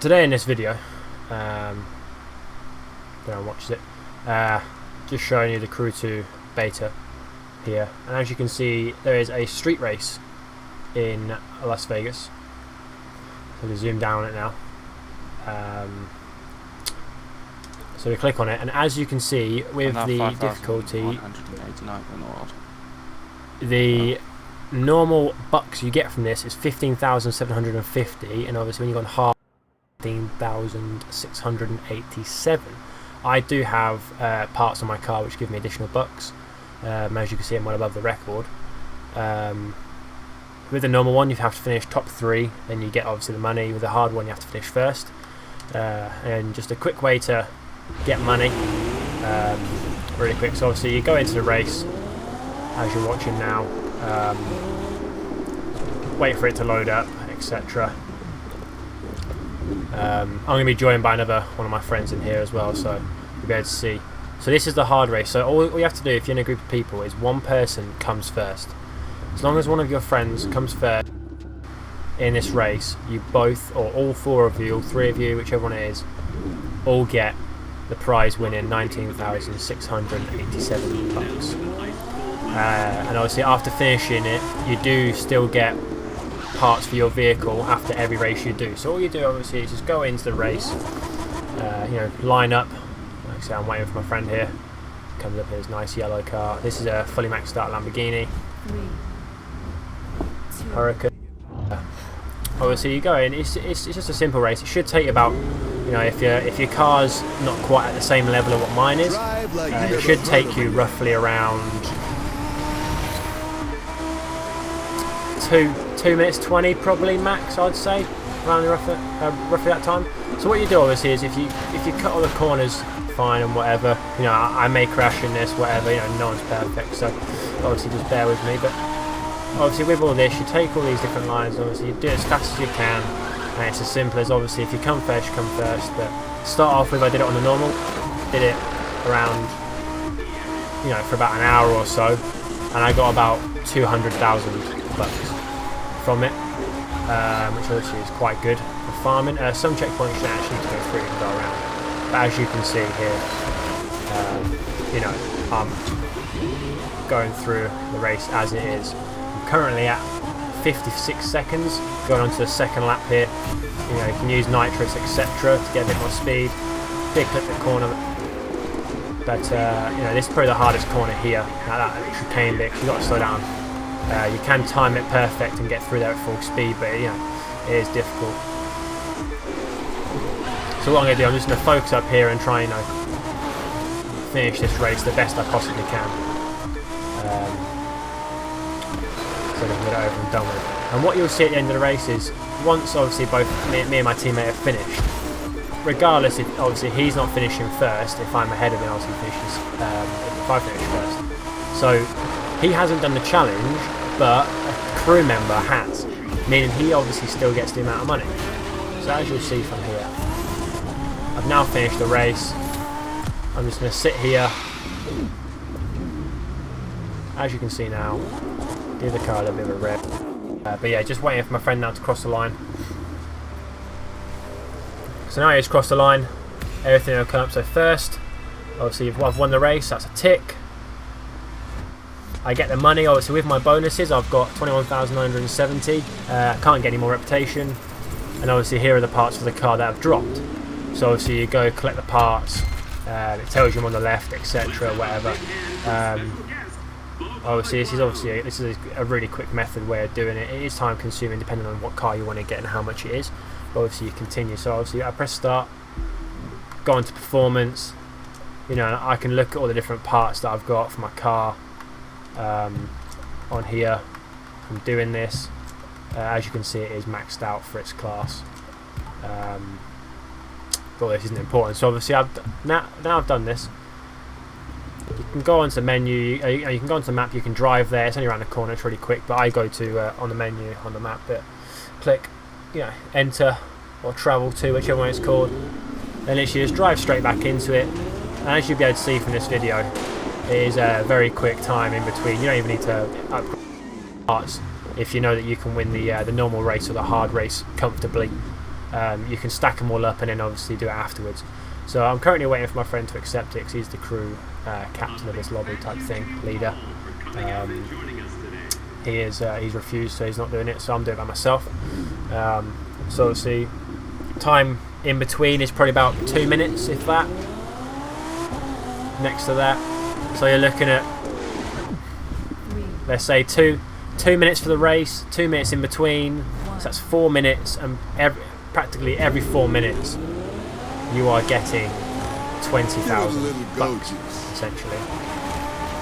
Today in this video, no one watches it, just showing you the Crew 2 beta here, and as you can see there is a street race in Las Vegas. So we zoom down on it now, so we click on it, and as you can see with the difficulty, the normal bucks you get from this is 15,750, and obviously when you've gone hard, 15,687. I do have parts on my car which give me additional bucks. As you can see, I'm well above the record. With the normal one you have to finish top 3, then you get obviously the money. With the hard one you have to finish first, and just a quick way to get money, really quick. So obviously you go into the race as you're watching now, wait for it to load up, etc. I'm going to be joined by another one of my friends in here as well, so you'll be able to see. So this is the hard race. So all you have to do if you're in a group of people is one person comes first. As long as one of your friends comes first in this race, you both, or all 4 of you, all 3 of you, whichever one it is, all get the prize winning 19,687 bucks. And obviously after finishing it, you do still get parts for your vehicle after every race you do. So all you do obviously is just go into the race, line up. Like I say, I'm waiting for my friend here. Comes up in his nice yellow car. This is a fully maxed out Lamborghini Hurricane. Obviously you go in, it's just a simple race. It should take about, if your car's not quite at the same level of what mine is, it should take you roughly around 2 minutes 20 probably max, I'd say, around roughly that time. So what you do obviously is if you cut all the corners fine and whatever, I may crash in this, whatever, no one's perfect, so obviously just bear with me. But obviously with all this, you take all these different lines, obviously you do it as fast as you can, and it's as simple as obviously if you come first, you come first. But start off with, I did it on the normal, did it around, for about an hour or so, and I got about 200,000 bucks from it, which obviously is quite good for farming. Some checkpoints you actually need to go through and go around, but as you can see here, I'm going through the race as it is. I'm currently at 56 seconds, going on to the second lap here. You can use nitrous, etc. to get a bit more speed. Big clip the corner, but this is probably the hardest corner here. That chicane bit, you've got to slow down. You can time it perfect and get through there at full speed, but it is difficult. So what I'm going to do, I'm just going to focus up here and try and finish this race the best I possibly can, so we can get it over and done with. And what you'll see at the end of the race is, once obviously both me and my teammate have finished, regardless if obviously he's not finishing first, if I'm ahead of him, obviously he finishes if I finish first. So he hasn't done the challenge, but a crew member has, meaning he obviously still gets the amount of money. So as you'll see from here, I've now finished the race. I'm just going to sit here. As you can see now, give the car a little bit of a rev. But yeah, just waiting for my friend now to cross the line. So now he's crossed the line, everything will come up. So first, obviously I've won the race, that's a tick. I get the money, obviously with my bonuses I've got 21,970, I can't get any more reputation, and obviously here are the parts for the car that I've dropped. So obviously you go collect the parts, it tells you them on the left, etc, whatever. Obviously this is a really quick method way of doing it. It is time consuming depending on what car you want to get and how much it is, but obviously you continue. So obviously I press start, go into performance, I can look at all the different parts that I've got for my car on here from doing this. As you can see, it is maxed out for its class, but this isn't important. So obviously now I've done this, you can go onto the menu, you can go onto the map, you can drive there, it's only around the corner, it's really quick, but I go to on the menu on the map bit, click enter or travel to, whichever one it's called, then literally just drive straight back into it. And as you'll be able to see from this video, it is a very quick time in between. You don't even need to upgrade parts if you know that you can win the normal race or the hard race comfortably. you can stack them all up and then obviously do it afterwards. So I'm currently waiting for my friend to accept it because he's the crew captain of this lobby type thing, leader. He's refused, so he's not doing it, so I'm doing it by myself. So obviously time in between is probably about 2 minutes, if that, next to that. So you're looking at, let's say two minutes for the race, 2 minutes in between, so that's 4 minutes, and practically every 4 minutes you are getting 20,000 bucks essentially.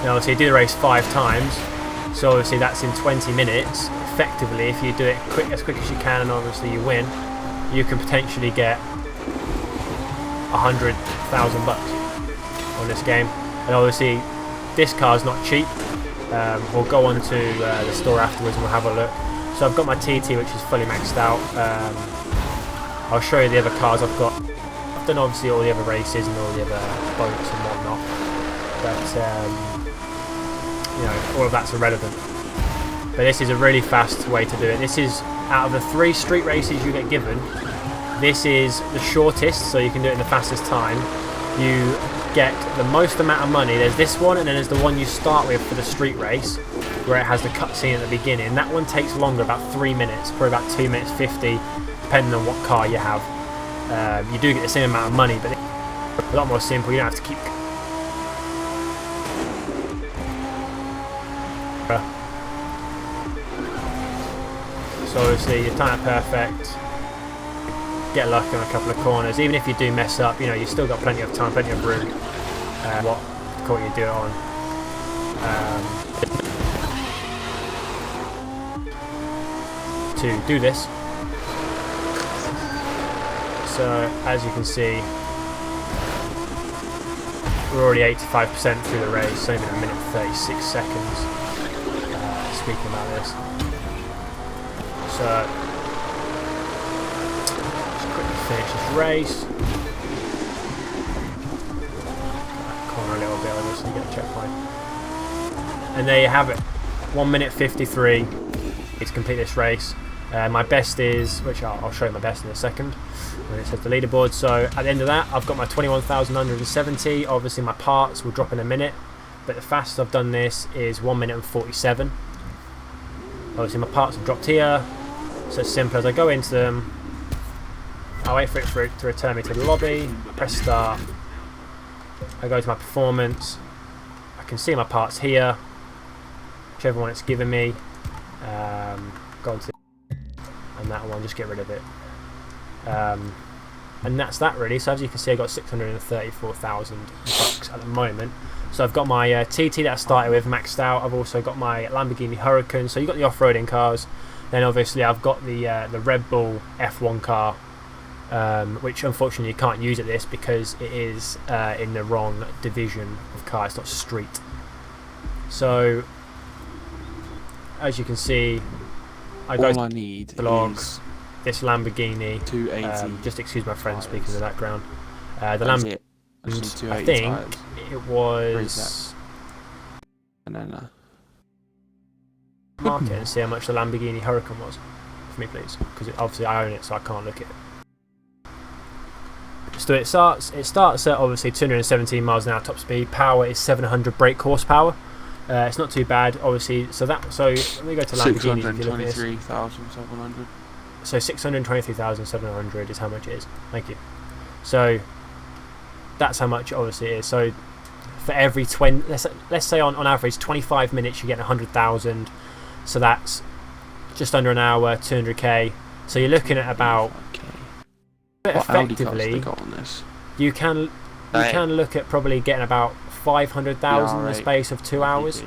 Now obviously you do the race 5 times, so obviously that's in 20 minutes. Effectively, if you do it as quick as you can and obviously you win, you can potentially get 100,000 bucks on this game. And obviously this car is not cheap. We'll go on to the store afterwards and we'll have a look. So I've got my TT, which is fully maxed out. I'll show you the other cars I've got. I've done obviously all the other races and all the other boats and whatnot, but you know, all of that's irrelevant. But this is a really fast way to do it. This is, out of the 3 street races you get given, this is the shortest, so you can do it in the fastest time. You get the most amount of money. There's this one, and then there's the one you start with for the street race, where it has the cutscene at the beginning. That one takes longer, about 3 minutes, probably about 2 minutes 50, depending on what car you have. You do get the same amount of money, but it's a lot more simple. You don't have to keep. So obviously you time it perfect, get lucky on a couple of corners. Even if you do mess up, you know, you've still got plenty of time, plenty of room. What court you do it on. To do this. So as you can see, we're already 85% through the race, only been a minute and 36 seconds. Speaking about this. So, just quickly finish this race. Corner a little bit on this so you get a checkpoint. And there you have it. 1 minute 53 to complete this race. My best is, which I'll show you my best in a second when it says the leaderboard. So at the end of that, I've got my 21,970. Obviously my parts will drop in a minute, but the fastest I've done this is 1 minute and 47. Obviously my parts have dropped here. So it's simple. As I go into them, I wait for it to return me to the lobby, press start, I go to my performance, I can see my parts here, whichever one it's given me, go into and that one, just get rid of it. And that's that really. So as you can see, I've got 634,000 bucks at the moment. So I've got my TT that I started with maxed out. I've also got my Lamborghini Huracan. So you've got the off-roading cars. Then obviously I've got the Red Bull F1 car, which unfortunately you can't use at this because it is in the wrong division of car. It's not street. So as you can see, I need vlog this Lamborghini. 280. Just excuse my friend speaking in the background. The Lamborghini. I think it was. Mark it and see how much the Lamborghini Huracan was for me, please, because obviously I own it, so I can't look at it. So it starts at obviously 217 miles an hour top speed. Power is 700 brake horsepower. It's not too bad, obviously. So let me go to Lamborghini. 623,700. So 623,700 is how much it is. Thank you. So that's how much obviously it is. So for every 20, let's say on average 25 minutes you get 100,000. So that's just under an hour, 200k. So you're looking at about. But effectively, you can look at probably getting about 500,000 in the space of 2 hours.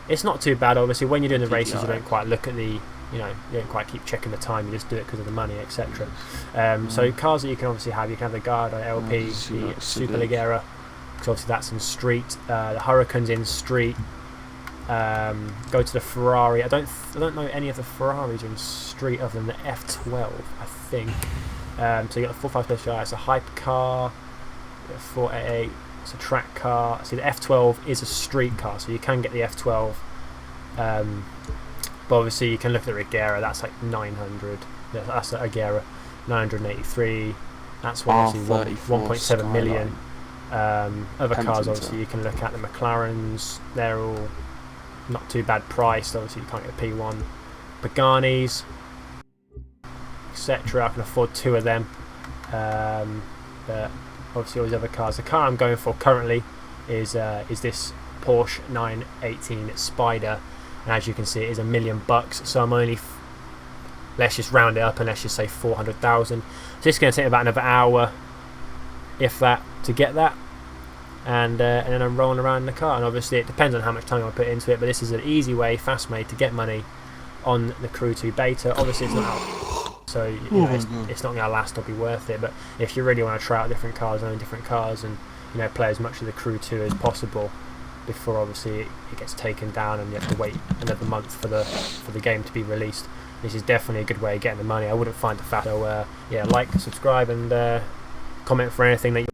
It's not too bad, obviously. When you're doing the races, you don't quite look at the, you don't quite keep checking the time. You just do it because of the money, etc. So cars that you can obviously have, you can have the Garda LP, the Superleggera, because obviously that's in street. The Huracan's in street. Go to the Ferrari. I don't know any of the Ferraris are in street other than the F12, I think. So you got the 456 GI, it's a hypercar. 488, it's a track car. See, the F12 is a street car, so you can get the F12. But obviously you can look at the Regera. That's like 900. That's a Regera. 983. That's one, obviously 1.7 million. Other cars, obviously, you can look at the McLarens. They're all not too bad priced. Obviously, you can't get a P1. Pagani's, etc. I can afford 2 of them. But obviously, all these other cars. The car I'm going for currently is this Porsche 918 Spyder, and as you can see, it is $1 million. So I'm only, let's just round it up and let's just say 400,000. So it's going to take about another hour, if that, to get that, and then I'm rolling around in the car. And obviously, it depends on how much time I put into it. But this is an easy way, fast way to get money on the Crew 2 beta. Obviously, it's not out, so you know, it's not going to last or be worth it. But if you really want to try out different cars, own different cars, and you know, play as much of the Crew 2 as possible before obviously it gets taken down and you have to wait another month for the game to be released, this is definitely a good way of getting the money. I wouldn't find it fat. So yeah, like, subscribe, and comment for anything that you